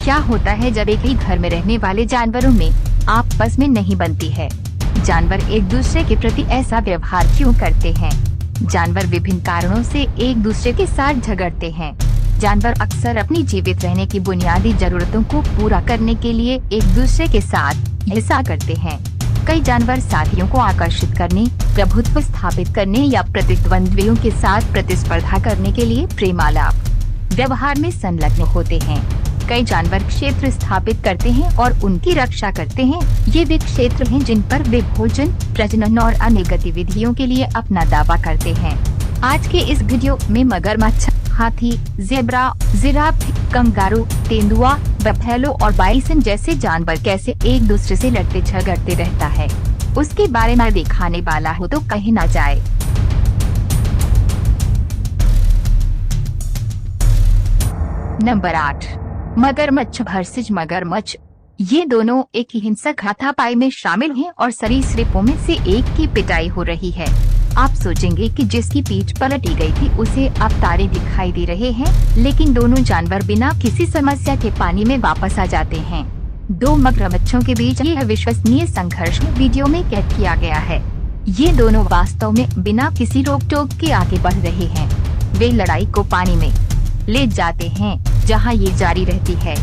क्या होता है जब एक ही घर में रहने वाले जानवरों में आपस में नहीं बनती है? जानवर एक दूसरे के प्रति ऐसा व्यवहार क्यों करते हैं? जानवर विभिन्न कारणों से एक दूसरे के साथ झगड़ते हैं। जानवर अक्सर अपनी जीवित रहने की बुनियादी जरूरतों को पूरा करने के लिए एक दूसरे के साथ हिंसा करते हैं। कई जानवर साथियों को आकर्षित करने, प्रभुत्व स्थापित करने या प्रतिद्वंद्वियों के साथ प्रतिस्पर्धा करने के लिए प्रेमालाप व्यवहार में संलग्न होते हैं। कई जानवर क्षेत्र स्थापित करते हैं और उनकी रक्षा करते हैं। ये वे क्षेत्र हैं जिन पर वे भोजन, प्रजनन और अन्य गतिविधियों के लिए अपना दावा करते हैं। आज के इस वीडियो में मगरमच्छ, हाथी, ज़ेब्रा, जिराफ, कंगारू, तेंदुआ, बफेलो और बाइसन जैसे जानवर कैसे एक दूसरे से लड़ते झगड़ते रहता है, उसके बारे में दिखाने वाला हो तो कहीं न जाए। नंबर 8, मगरमच्छ वर्सेस मगरमच्छ। ये दोनों एक ही हिंसक हाथापाई में शामिल हैं और सरीसृपों में से एक की पिटाई हो रही है। आप सोचेंगे कि जिसकी पीठ पलटी गई थी उसे अब तारे दिखाई दे रहे हैं, लेकिन दोनों जानवर बिना किसी समस्या के पानी में वापस आ जाते हैं। दो मगरमच्छों के बीच यह अविश्वसनीय संघर्ष वीडियो में कैद किया गया है। ये दोनों वास्तव में बिना किसी रोक टोक के आगे बढ़ रहे हैं। वे लड़ाई को पानी में ले जाते हैं, जहां ये जारी रहती है।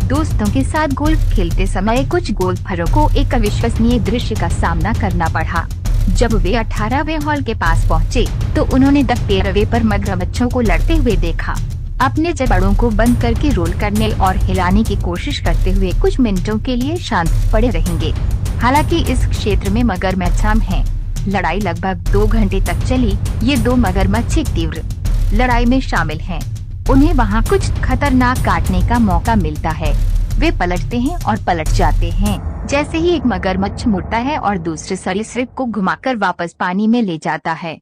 दोस्तों के साथ गोल्फ खेलते समय कुछ गोल्फरों को एक अविश्वसनीय दृश्य का सामना करना पड़ा। जब वे 18वें हॉल के पास पहुंचे, तो उन्होंने 13वें पर मगरमच्छों को लड़ते हुए देखा। अपने जबड़ों को बंद करके रोल करने और हिलाने की कोशिश करते हुए कुछ मिनटों के लिए शांत पड़े रहेंगे। हालांकि इस क्षेत्र में मगरमच्छ आम हैं। लड़ाई लगभग 2 घंटे तक चली। ये दो मगरमच्छ एक तीव्र लड़ाई में शामिल हैं। उन्हें वहाँ कुछ खतरनाक काटने का मौका मिलता है। वे पलटते हैं और पलट जाते हैं। जैसे ही एक मगरमच्छ मुड़ता है और दूसरे सरीसृप को घुमाकर वापस पानी में ले जाता है।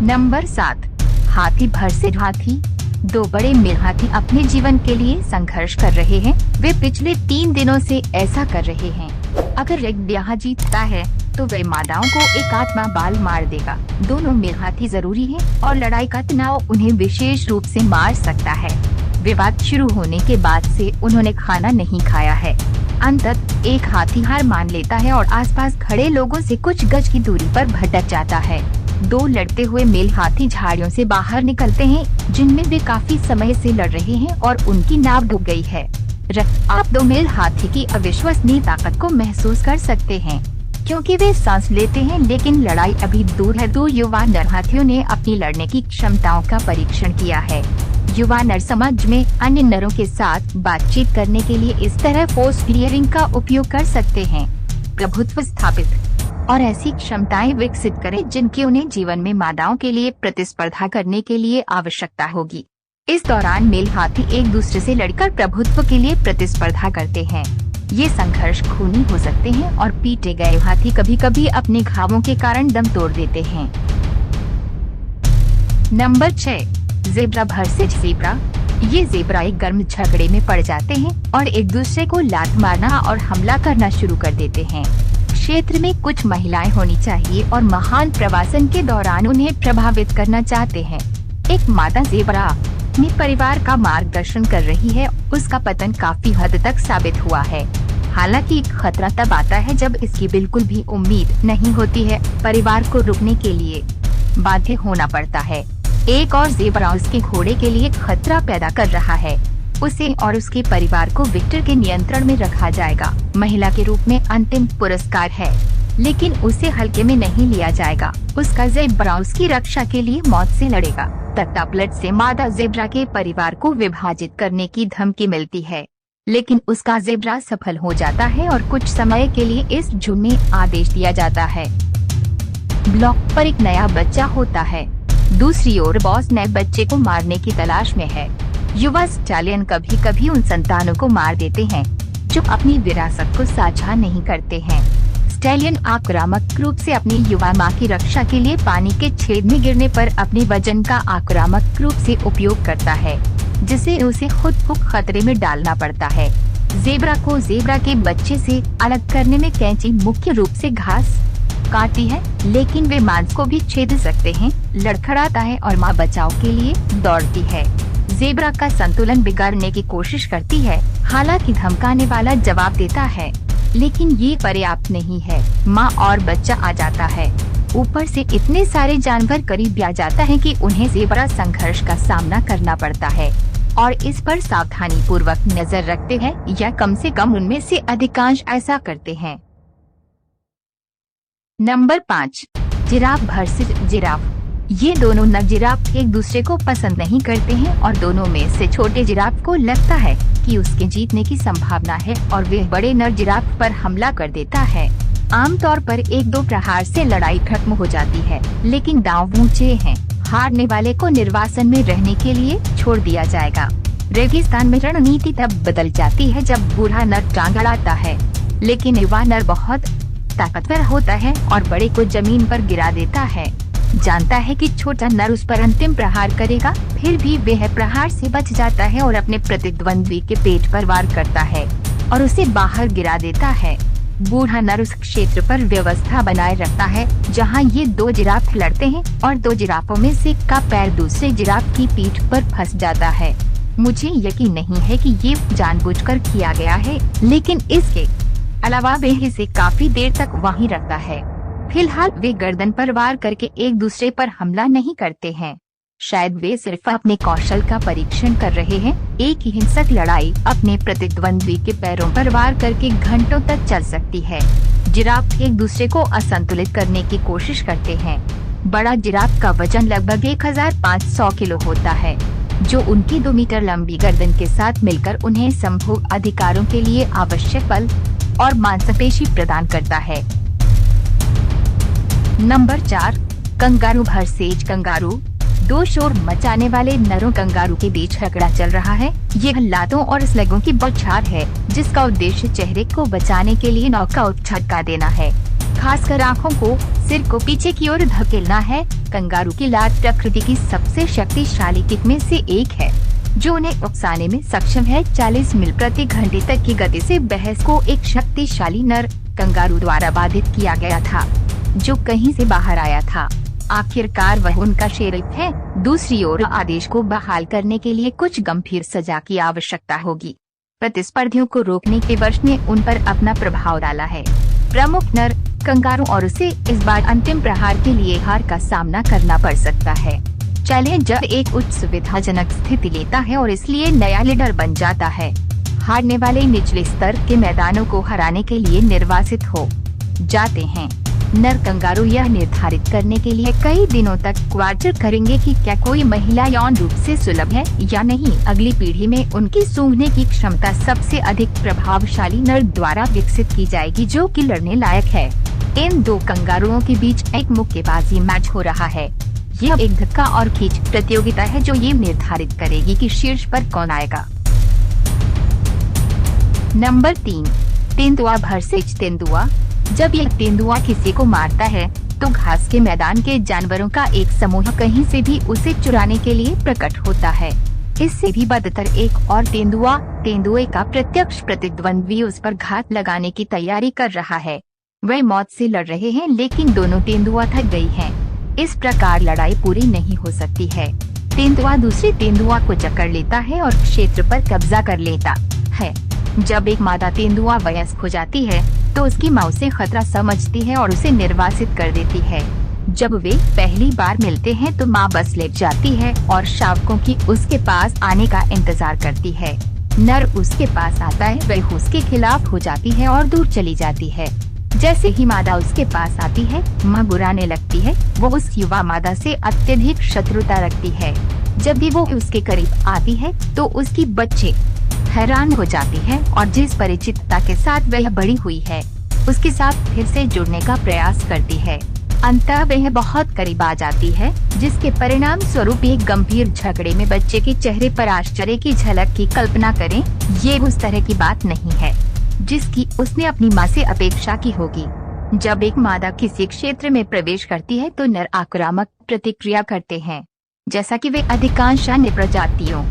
नंबर 7, हाथी वर्सेस हाथी। दो बड़े मेल हाथी अपने जीवन के लिए संघर्ष कर रहे हैं। वे पिछले 3 दिनों से ऐसा कर रहे हैं। अगर एक ब्याह जीतता है तो वे मादाओं को एक आत्मा बाल मार देगा। दोनों मेल हाथी जरूरी हैं और लड़ाई का तनाव उन्हें विशेष रूप से मार सकता है। विवाद शुरू होने के बाद से उन्होंने खाना नहीं खाया है। अंततः एक हाथी हार मान लेता है और आसपास खड़े लोगों से कुछ गज की दूरी पर भटक जाता है। दो लड़ते हुए मेल हाथी झाड़ियों से बाहर निकलते हैं, जिनमें वे काफी समय से लड़ रहे हैं और उनकी नाव डूब गई है। आप दो मेल हाथी की अविश्वसनीय ताकत को महसूस कर सकते हैं, क्योंकि वे सांस लेते हैं, लेकिन लड़ाई अभी दूर है। दो युवा नर हाथियों ने अपनी लड़ने की क्षमताओं का परीक्षण किया है। युवा नर समाज में अन्य नरों के साथ बातचीत करने के लिए इस तरह फोर्स क्लियरिंग का उपयोग कर सकते हैं, प्रभुत्व स्थापित और ऐसी क्षमताएं विकसित करें जिनकी उन्हें जीवन में मादाओं के लिए प्रतिस्पर्धा करने के लिए आवश्यकता होगी। इस दौरान मेल हाथी एक दूसरे से लड़कर प्रभुत्व के लिए प्रतिस्पर्धा करते हैं। ये संघर्ष खूनी हो सकते हैं और पीटे गए हाथी कभी-कभी अपने घावों के कारण दम तोड़ देते हैं। Number 6, zebra versus zebra. ये ज़ेब्रा एक गर्म झगड़े में पड़ जाते हैं और एक दूसरे को लात मारना और हमला करना शुरू कर देते हैं। क्षेत्र में कुछ महिलाएं होनी चाहिए और महान प्रवासन के दौरान उन्हें प्रभावित करना चाहते हैं। एक मादा ज़ेब्रा अपने परिवार का मार्गदर्शन कर रही है। उसका पतन काफी हद तक साबित हुआ है। हालांकि खतरा तब आता है जब इसकी बिल्कुल भी उम्मीद नहीं होती है। परिवार को रुकने के लिए बाध्य होना पड़ता है। एक और ज़ेब्रा उसके घोड़े के लिए खतरा पैदा कर रहा है। उसे और उसके परिवार को विक्टर के नियंत्रण में रखा जाएगा। महिला के रूप में अंतिम पुरस्कार है, लेकिन उसे हल्के में नहीं लिया जाएगा। उसका ज़ेब्रा उसकी रक्षा के लिए मौत से लड़ेगा। तख्तापलट से मादा ज़ेब्रा के परिवार को विभाजित करने की धमकी मिलती है, लेकिन उसका ज़ेब्रा सफल हो जाता है और कुछ समय के लिए इस झुंड में आदेश दिया जाता है। ब्लॉक पर एक नया बच्चा होता है। दूसरी ओर बॉस नए बच्चे को मारने की तलाश में है। युवा स्टैलियन कभी कभी उन संतानों को मार देते हैं जो अपनी विरासत को साझा नहीं करते हैं। स्टैलियन आक्रामक रूप से अपनी युवा मां की रक्षा के लिए पानी के छेद में गिरने पर अपने वजन का आक्रामक रूप से उपयोग करता है, जिसे उसे खुद को खतरे में डालना पड़ता है। ज़ेब्रा को ज़ेब्रा के बच्चे से अलग करने में कैंची मुख्य रूप से घास काटती है, लेकिन वे मांस को भी छेद सकते हैं। लड़खड़ाता है और मां बचाव के लिए दौड़ती है। जेब्रा का संतुलन बिगाड़ने की कोशिश करती है। हालांकि धमकाने वाला जवाब देता है, लेकिन ये पर्याप्त नहीं है। माँ और बच्चा आ जाता है। ऊपर से इतने सारे जानवर करीब आ जाता है कि उन्हें जेब्रा संघर्ष का सामना करना पड़ता है और इस पर सावधानी पूर्वक नजर रखते हैं, या कम से कम उनमें से अधिकांश ऐसा करते हैं। Number 5, giraffe versus giraffe. ये दोनों नर जिराफ एक दूसरे को पसंद नहीं करते हैं और दोनों में से छोटे जिराफ को लगता है कि उसके जीतने की संभावना है और वह बड़े नर जिराफ पर हमला कर देता है। आमतौर पर 1-2 प्रहार से लड़ाई खत्म हो जाती है, लेकिन दांव ऊंचे हैं। हारने वाले को निर्वासन में रहने के लिए छोड़ दिया जाएगा। रेगिस्तान में रणनीति तब बदल जाती है जब बूढ़ा नर टांग अड़ाता है, लेकिन युवा नर बहुत ताकतवर होता है और बड़े को जमीन पर गिरा देता है। जानता है कि छोटा नर उस पर अंतिम प्रहार करेगा, फिर भी वह प्रहार से बच जाता है और अपने प्रतिद्वंद्वी के पेट पर वार करता है और उसे बाहर गिरा देता है। बूढ़ा नर उस क्षेत्र पर व्यवस्था बनाए रखता है जहां ये 2 जिराफ लड़ते हैं और 2 जिराफों में से का पैर दूसरे जिराफ की पीठ पर फंस जाता है। मुझे यकीन नहीं है कि ये जानबूझकर किया गया है, लेकिन इसके अलावा वह इसे काफी देर तक वहीं रखता है। फिलहाल वे गर्दन पर वार करके एक दूसरे पर हमला नहीं करते हैं। शायद वे सिर्फ अपने कौशल का परीक्षण कर रहे हैं। एक ही हिंसक लड़ाई अपने प्रतिद्वंद्वी के पैरों पर वार करके घंटों तक चल सकती है। जिराफ एक दूसरे को असंतुलित करने की कोशिश करते हैं। बड़ा जिराफ का वजन लगभग 1500 किलो होता है, जो उनकी 2 मीटर लंबी गर्दन के साथ मिलकर उन्हें संभोग अधिकारों के लिए आवश्यक बल और मांसपेशी प्रदान करता है। Number 4, kangaroo versus kangaroo. 2 शोर मचाने वाले नरों कंगारू के बीच झगड़ा चल रहा है। यह लातों और स्लेगों की बौछार है, जिसका उद्देश्य चेहरे को बचाने के लिए नॉकआउट झटका देना है, खासकर आँखों को, सिर को पीछे की ओर धकेलना है। कंगारू की लात प्रकृति की सबसे शक्तिशाली किक में से एक है, जो उन्हें उकसाने में सक्षम है। 40 मील प्रति घंटे तक की गति से बहस को एक शक्तिशाली नर कंगारू द्वारा बाधित किया गया था, जो कहीं से बाहर आया था। आखिरकार वह उनका शेरिफ है। दूसरी ओर आदेश को बहाल करने के लिए कुछ गंभीर सजा की आवश्यकता होगी। प्रतिस्पर्धियों को रोकने के वर्ष ने उन पर अपना प्रभाव डाला है। प्रमुख नर कंगारू और उसे इस बार अंतिम प्रहार के लिए हार का सामना करना पड़ सकता है। चैलेंजर एक उच्च सुविधाजनक स्थिति लेता है और इसलिए नया लीडर बन जाता है। हारने वाले निचले स्तर के मैदानों को हराने के लिए निर्वासित हो जाते हैं। नर कंगारू यह निर्धारित करने के लिए कई दिनों तक क्वार्टर करेंगे कि क्या कोई महिला यौन रूप से सुलभ है या नहीं। अगली पीढ़ी में उनकी सूंघने की क्षमता सबसे अधिक प्रभावशाली नर द्वारा विकसित की जाएगी, जो कि लड़ने लायक है। इन 2 कंगारुओं के बीच एक मुक्केबाजी मैच हो रहा है। यह एक धक्का और खींच प्रतियोगिता है जो ये निर्धारित करेगी कि शीर्ष पर कौन आएगा। नंबर 3, तेंदुआ वर्सेस तेंदुआ। जब यह तेंदुआ किसी को मारता है तो घास के मैदान के जानवरों का एक समूह कहीं से भी उसे चुराने के लिए प्रकट होता है। इससे भी बदतर एक और तेंदुए का प्रत्यक्ष प्रतिद्वंद्वी उस पर घात लगाने की तैयारी कर रहा है। वे मौत से लड़ रहे हैं, लेकिन दोनों तेंदुआ थक गई हैं। इस प्रकार लड़ाई पूरी नहीं हो सकती है। तेंदुआ दूसरे तेंदुआ को जकड़ लेता है और क्षेत्र पर कब्जा कर लेता है। जब एक मादा तेंदुआ वयस्क हो जाती है तो उसकी माँ उसे खतरा समझती है और उसे निर्वासित कर देती है। जब वे पहली बार मिलते हैं तो माँ बस लेट जाती है और शावकों की उसके पास आने का इंतजार करती है। नर उसके पास आता है, वह उसके खिलाफ हो जाती है और दूर चली जाती है। जैसे ही मादा उसके पास आती है, माँ बुराने लगती है। वो उस युवा मादा से अत्यधिक शत्रुता रखती है। जब भी वो उसके करीब आती है तो उसकी बच्चे हैरान हो जाती है और जिस परिचितता के साथ वह बड़ी हुई है उसके साथ फिर से जुड़ने का प्रयास करती है। अंततः वह बहुत करीब आ जाती है, जिसके परिणाम स्वरूप एक गंभीर झगड़े में बच्चे के चेहरे पर आश्चर्य की झलक की कल्पना करें। ये उस तरह की बात नहीं है जिसकी उसने अपनी माँ से अपेक्षा की होगी। जब एक मादा किसी क्षेत्र में प्रवेश करती है तो नर आक्रामक प्रतिक्रिया करते हैं, जैसा कि वे अधिकांश अन्य प्रजातियों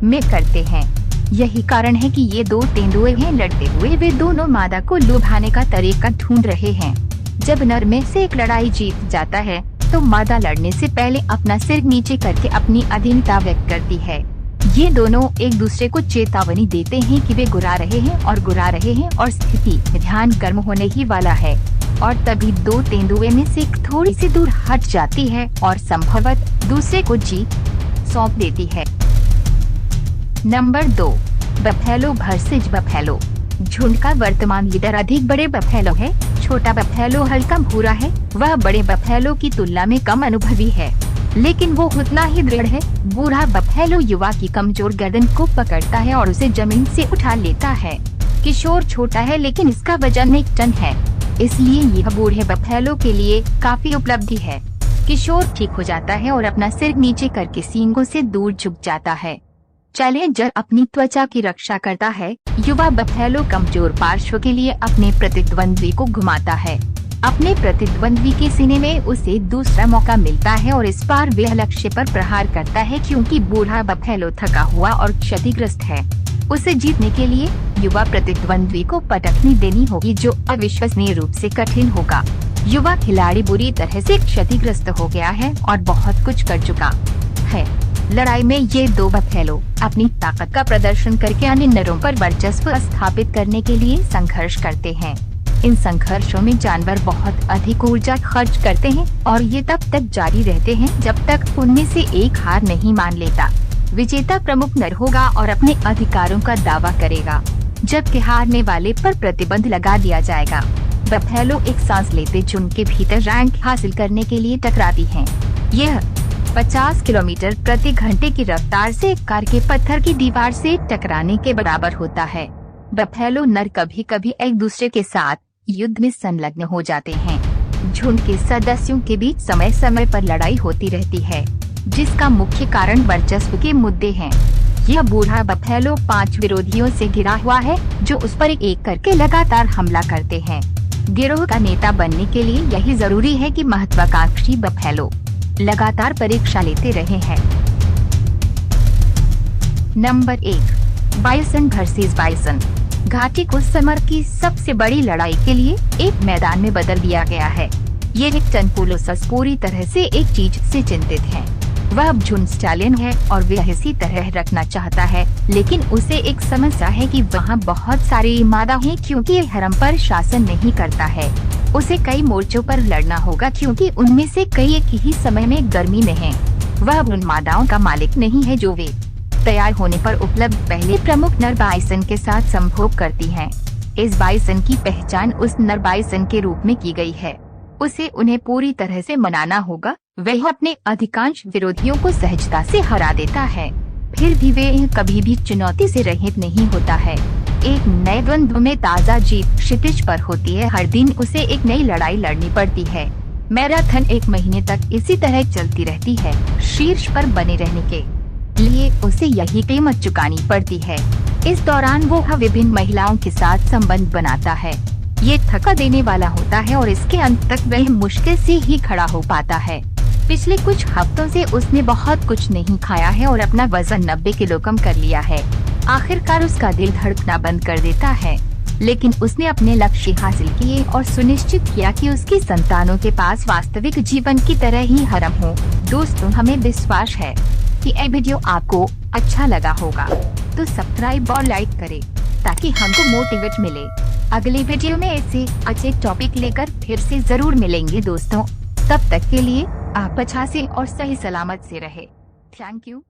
में करते हैं। यही कारण है कि ये 2 तेंदुए हैं। लड़ते हुए वे दोनों मादा को लुभाने का तरीका ढूंढ रहे हैं। जब नर में से एक लड़ाई जीत जाता है तो मादा लड़ने से पहले अपना सिर नीचे करके अपनी अधीनता व्यक्त करती है। ये दोनों एक दूसरे को चेतावनी देते हैं कि वे गुर्रा रहे हैं और स्थिति में ध्यान गर्म होने ही वाला है। और तभी दो तेंदुए में से एक थोड़ी सी दूर हट जाती है और संभवतः दूसरे को जीत सौंप देती है। Number 2, buffalo versus buffalo. झुंड का वर्तमान लीडर अधिक बड़े बफेलो है। छोटा बफेलो हल्का भूरा है। वह बड़े बफेलो की तुलना में कम अनुभवी है, लेकिन वो उतना ही दृढ़ है। बूढ़ा बफेलो युवा की कमजोर गर्दन को पकड़ता है और उसे जमीन से उठा लेता है। किशोर छोटा है लेकिन इसका वजन 1 टन है, इसलिए यह बूढ़े बफेलो के लिए काफी उपलब्धि है। किशोर ठीक हो जाता है और अपना सिर नीचे करके सींगों से दूर झुक जाता है। चैलेंजर अपनी त्वचा की रक्षा करता है। युवा बफेलो कमजोर पार्श्व के लिए अपने प्रतिद्वंद्वी को घुमाता है। अपने प्रतिद्वंद्वी के सीने में उसे दूसरा मौका मिलता है और इस बार वह लक्ष्य पर प्रहार करता है, क्योंकि बूढ़ा बफेलो थका हुआ और क्षतिग्रस्त है। उसे जीतने के लिए युवा प्रतिद्वंद्वी को पटकनी देनी होगी, जो अविश्वसनीय रूप से कठिन होगा। युवा खिलाड़ी बुरी तरह से क्षतिग्रस्त हो गया है और बहुत कुछ कर चुका है। लड़ाई में ये दो बफेलो अपनी ताकत का प्रदर्शन करके अन्य नरों पर वर्चस्व स्थापित करने के लिए संघर्ष करते हैं। इन संघर्षों में जानवर बहुत अधिक ऊर्जा खर्च करते हैं और ये तब तक जारी रहते हैं जब तक उनमें से एक हार नहीं मान लेता। विजेता प्रमुख नर होगा और अपने अधिकारों का दावा करेगा, जबकि हारने वाले पर प्रतिबंध लगा दिया जाएगा। बफेलो एक सांस लेते झुंड के भीतर रैंक हासिल करने के लिए टकराती हैं। यह 50 किलोमीटर प्रति घंटे की रफ्तार से कार के पत्थर की दीवार से टकराने के बराबर होता है। बफेलो नर कभी कभी एक दूसरे के साथ युद्ध में संलग्न हो जाते हैं। झुंड के सदस्यों के बीच समय समय पर लड़ाई होती रहती है, जिसका मुख्य कारण वर्चस्व के मुद्दे हैं। यह बूढ़ा बफेलो 5 विरोधियों से घिरा हुआ है, जो उस पर एक करके लगातार हमला करते हैं। गिरोह का नेता बनने के लिए यही जरूरी है कि महत्वाकांक्षी बफेलो लगातार परीक्षा लेते रहे हैं। Number 1, bison versus bison. घाटी को समर की सबसे बड़ी लड़ाई के लिए एक मैदान में बदल दिया गया है। ये टेक्टनपोलोसस पूरी तरह से एक चीज से चिंतित है। वह अब झुंड स्टालियन है और वह इसी तरह रखना चाहता है, लेकिन उसे एक समस्या है कि वहाँ बहुत सारे मादा हैं, क्योंकि ये हरम पर शासन नहीं करता है। उसे कई मोर्चों पर लड़ना होगा, क्योंकि उनमें से कई एक ही समय में गर्मी में हैं। वह उन मादाओं का मालिक नहीं है जो वे तैयार होने पर उपलब्ध पहले प्रमुख नर बाइसन के साथ संभोग करती हैं। इस बाइसन की पहचान उस नर बाइसन के रूप में की गई है। उसे उन्हें पूरी तरह से मनाना होगा। वह अपने अधिकांश विरोधियों को सहजता से हरा देता है, फिर भी वे कभी भी चुनौती से रहित नहीं होता है। एक नए द्वंद्व में ताज़ा जीत क्षितिज पर होती है। हर दिन उसे एक नई लड़ाई लड़नी पड़ती है। मैराथन 1 महीने तक इसी तरह चलती रहती है। शीर्ष पर बने रहने के लिए उसे यही कीमत चुकानी पड़ती है। इस दौरान वो विभिन्न महिलाओं के साथ संबंध बनाता है। ये थका देने वाला होता है और इसके अंत तक वह मुश्किल से ही खड़ा हो पाता है। पिछले कुछ हफ्तों से उसने बहुत कुछ नहीं खाया है और अपना वजन 90 किलो कम कर लिया है। आखिरकार उसका दिल धड़कना बंद कर देता है, लेकिन उसने अपने लक्ष्य हासिल किए और सुनिश्चित किया कि उसकी संतानों के पास वास्तविक जीवन की तरह ही हरम हो। दोस्तों, हमें विश्वास है कि ये वीडियो आपको अच्छा लगा होगा, तो सब्सक्राइब और लाइक करें ताकि हमको मोटिवेट मिले। अगले वीडियो में ऐसे अच्छे टॉपिक लेकर फिर से जरूर मिलेंगे दोस्तों। तब तक के लिए आप अच्छा से और सही सलामत से रहे। Thank you.